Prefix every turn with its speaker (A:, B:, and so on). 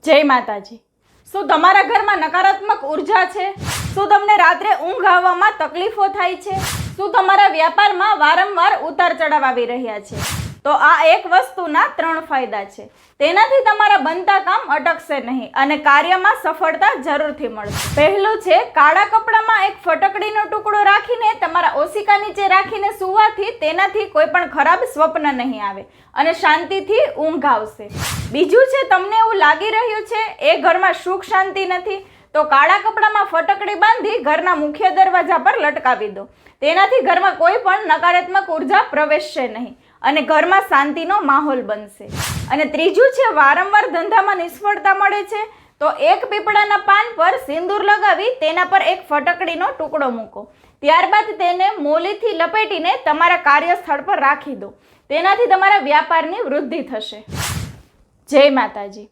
A: જય માતાજી। શું તમારા ઘરમાં નકારાત્મક ઉર્જા છે? શું તમને રાત્રે ઊંઘ આવવામાં તકલીફો થાય છે? શું તમારા વ્યાપારમાં વારંવાર ઉતાર ચઢાવ આવી રહ્યા છે? તો આ એક વસ્તુના 3 ફાયદા છે। તેનાથી તમારા બનતા કામ અટકશે નહીં અને કાર્યમાં સફળતા જરૂરથી મળશે। પહેલું છે, કાળા કપડામાં એક ફટકડીનો ટુકડો રાખીને તમારા ઓશિકા નીચે રાખીને સૂવાથી તેનાથી કોઈ પણ ખરાબ સ્વપ્ન નહીં આવે અને શાંતિથી ઊંઘ આવશે। બીજું છે, તમને એવું લાગી રહ્યું છે એ ઘરમાં સુખ શાંતિ નથી, તો કાળા કપડામાં ફટકડી બાંધી ઘરના મુખ્ય દરવાજા પર લટકાવી દો। તેનાથી ઘરમાં કોઈ પણ નકારાત્મક ઉર્જા પ્રવેશશે નહીં અને ઘરમાં શાંતિનો માહોલ બનશે। અને ત્રીજું છે, વારંવાર ધંધામાં નિષ્ફળતા મળે છે તો એક પીપળાના પાન પર સિંદૂર લગાવી તેના પર એક ફટકડીનો ટુકડો મૂકો। ત્યારબાદ તેને મોલીથી લપેટીને તમારા કાર્યસ્થળ પર રાખી દો। તેનાથી તમારા વ્યાપારની વૃદ્ધિ થશે। જય માતાજી।